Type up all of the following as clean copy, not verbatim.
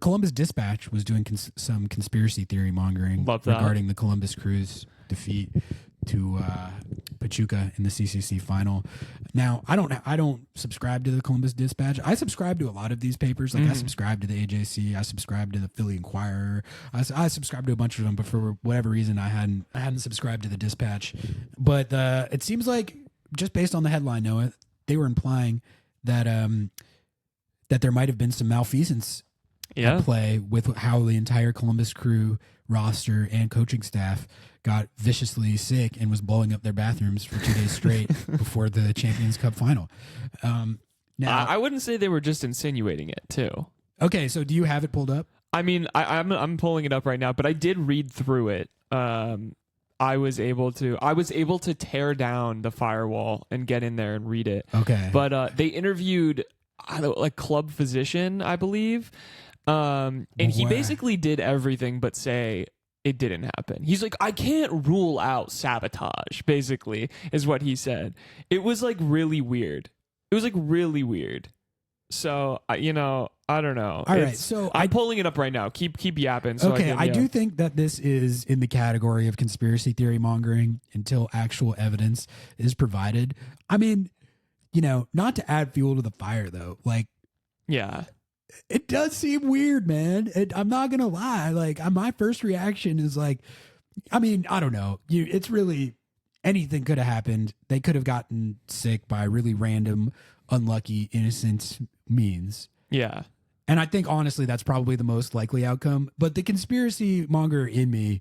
Columbus Dispatch was doing some conspiracy theory mongering regarding the Columbus Crew's defeat to Pachuca in the CCC final. Now, I don't subscribe to the Columbus Dispatch. I subscribe to a lot of these papers. Like I subscribe to the AJC. I subscribe to the Philly Inquirer. I subscribe to a bunch of them, but for whatever reason, I hadn't subscribed to the Dispatch. But it seems like, just based on the headline, Noah, they were implying that that there might have been some malfeasance at play with how the entire Columbus Crew roster and coaching staff got viciously sick and was blowing up their bathrooms for 2 days straight before the Champions Cup final. Now, I wouldn't say they were just insinuating it too. Okay, so do you have it pulled up? I mean, I'm pulling it up right now, but I did read through it. I was able to tear down the firewall and get in there and read it. Okay, but they interviewed like club physician, I believe, and he basically did everything but say it didn't happen. He's like, I can't rule out sabotage, basically, is what he said. It was like really weird. So, I don't know. All right, so I'm pulling it up right now. Keep yapping. So okay, I do think that this is in the category of conspiracy theory mongering until actual evidence is provided. I mean, not to add fuel to the fire, though. Like, yeah. It does seem weird, man. I'm not gonna lie. Like, my first reaction is like, I mean, I don't know. It's really anything could have happened. They could have gotten sick by really random, unlucky, innocent means. Yeah. And I think honestly, that's probably the most likely outcome. But the conspiracy monger in me,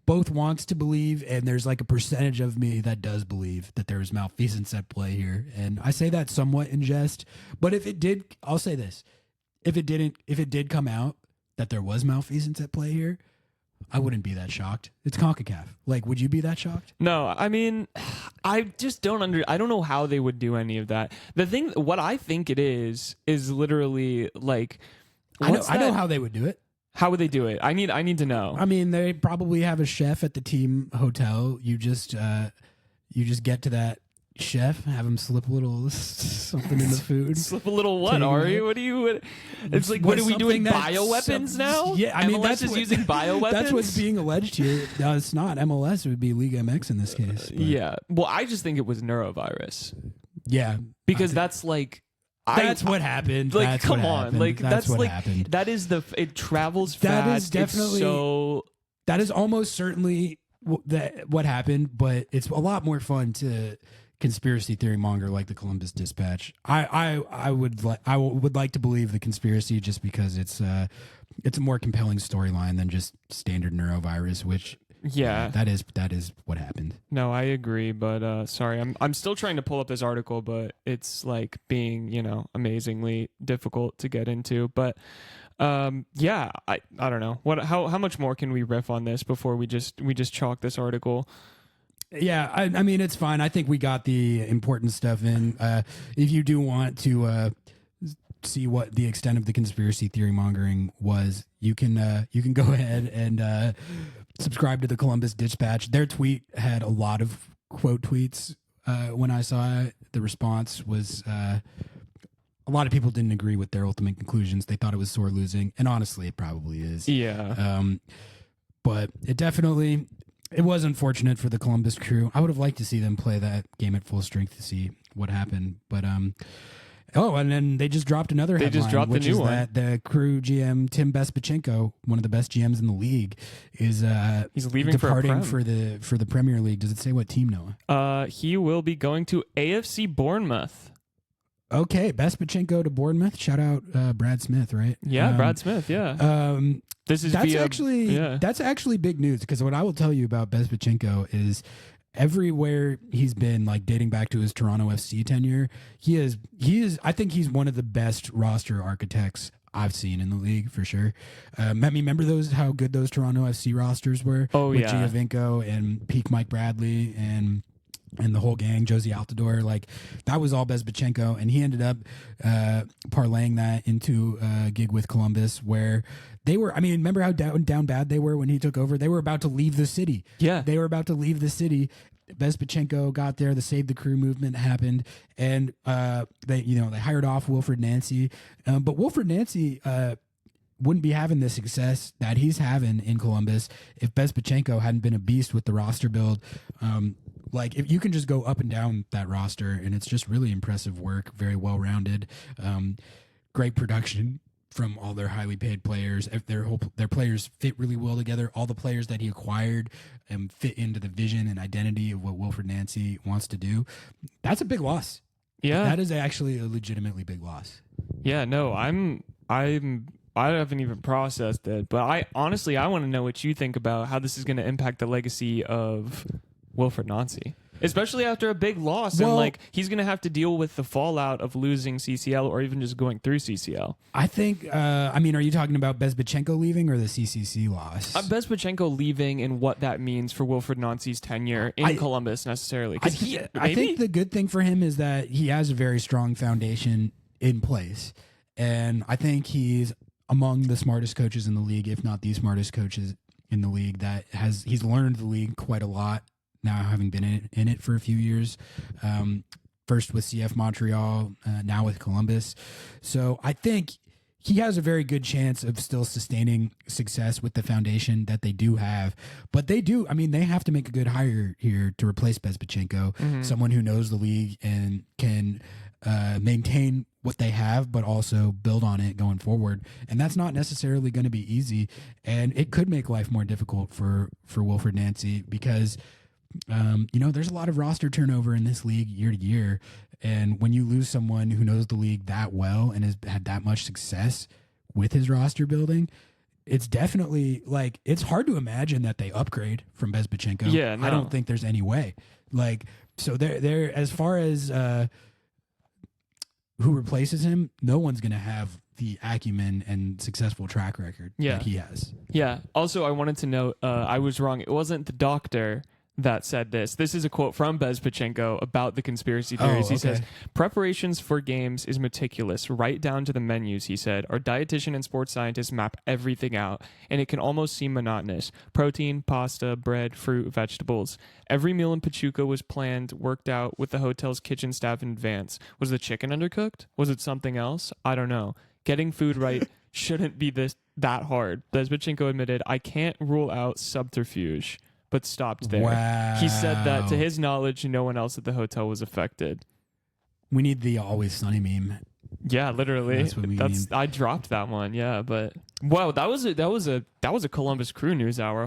both wants to believe, and there's like a percentage of me that does believe that there was malfeasance at play here. And I say that somewhat in jest, but if it did, I'll say this. If it did come out that there was malfeasance at play here, I wouldn't be that shocked. It's CONCACAF. Like, would you be that shocked? No, I mean, I just don't I don't know how they would do any of that. What I think it is literally like, I know how they would do it. How would they do it? I need to know. I mean, they probably have a chef at the team hotel. You just get to that chef, have him slip a little something in the food. Slip a little what, Ari? What do you? It's like, what are we doing? Bioweapons now? Yeah, I mean, MLS is using bioweapons. That's what's being alleged here. No, it's not MLS. It would be Liga MX in this case. But. Yeah. Well, I just think it was neurovirus. Yeah, because that's like. That's what happened. Like, that's come what on, happened. like that's what like happened. That is it travels fast. That is definitely that is almost certainly what happened, but it's a lot more fun to conspiracy theory monger like the Columbus Dispatch. I would like to believe the conspiracy just because it's a more compelling storyline than just standard neurovirus, which. Yeah, that is what happened. No, I agree, but sorry, I'm still trying to pull up this article, but it's like being amazingly difficult to get into. But yeah, I don't know how much more can we riff on this before we just chalk this article. Yeah, I mean it's fine. I think we got the important stuff in. If you do want to see what the extent of the conspiracy theory mongering was, you can go ahead and. Subscribe to the Columbus Dispatch. Their tweet had a lot of quote tweets. When I saw it, the response was a lot of people didn't agree with their ultimate conclusions. They thought it was sore losing, and honestly, it probably is. Yeah. But it was unfortunate for the Columbus Crew. I would have liked to see them play that game at full strength to see what happened. But oh, and then they just dropped another headline. They just dropped which the new one. That the Crew GM Tim Bespachenko, one of the best GMs in the league, is he's leaving departing for the Premier League. Does it say what team, Noah? He will be going to AFC Bournemouth. Okay, Bespachenko to Bournemouth. Shout out Brad Smith, right? Yeah, Brad Smith. Yeah. That's actually big news, because what I will tell you about Bespachenko is. Everywhere he's been, like dating back to his Toronto FC tenure, he is. I think he's one of the best roster architects I've seen in the league for sure. Remember how good those Toronto FC rosters were? Oh, with yeah, Giovinco and peak Mike Bradley and the whole gang, Josie Altidore. Like that was all Bespachenko, and he ended up parlaying that into a gig with Columbus where. They were, I mean, remember how down bad they were when he took over? They were about to leave the city. Yeah. They were about to leave the city, Bezpachenko got there, the Save the Crew movement happened, and they hired off Wilfred Nancy. But Wilfred Nancy wouldn't be having the success that he's having in Columbus if Bezpachenko hadn't been a beast with the roster build. Like, if you can just go up and down that roster, and it's just really impressive work, very well rounded, great production from all their highly paid players. If their players fit really well together, all the players that he acquired fit into the vision and identity of what Wilfred Nancy wants to do. That's a big loss. Yeah, that is actually a legitimately big loss. Yeah, no, I haven't even processed it, but I want to know what you think about how this is going to impact the legacy of Wilfred Nancy, especially after a big loss. And like, he's going to have to deal with the fallout of losing CCL or even just going through CCL. I think, are you talking about Bezpachenko leaving or the CCC loss? Bezpachenko leaving and what that means for Wilfred Nancy's tenure in Columbus necessarily. I think the good thing for him is that he has a very strong foundation in place. And I think he's among the smartest coaches in the league, if not the smartest coaches in the league. He's learned the league quite a lot now, having been in it for a few years. First with CF Montreal, now with Columbus. So I think he has a very good chance of still sustaining success with the foundation that they do have. But they have to make a good hire here to replace Bezpachenko, someone who knows the league and can maintain what they have, but also build on it going forward. And that's not necessarily going to be easy. And it could make life more difficult for Wilfred Nancy because, there's a lot of roster turnover in this league year to year. And when you lose someone who knows the league that well and has had that much success with his roster building, it's definitely like, it's hard to imagine that they upgrade from Bezpachenko. Yeah, no. I don't think there's any way. Like, so they're as far as, who replaces him, no one's going to have the acumen and successful track record that he has. Yeah. Also, I wanted to note, I was wrong. It wasn't the doctor that said this. This is a quote from Bezpachenko about the conspiracy theories. He says, preparations for games is meticulous, right down to the menus, he said. Our dietitian and sports scientists map everything out, and it can almost seem monotonous. Protein, pasta, bread, fruit, vegetables. Every meal in Pachuca was planned, worked out with the hotel's kitchen staff in advance. Was the chicken undercooked? Was it something else? I don't know. Getting food right shouldn't be that hard. Bezpachenko admitted, I can't rule out subterfuge, but stopped there. Wow. He said that, to his knowledge, no one else at the hotel was affected. We need the Always Sunny meme. Yeah, literally. That's what we need. I dropped that one. Yeah, but wow, that was a Columbus Crew News Hour.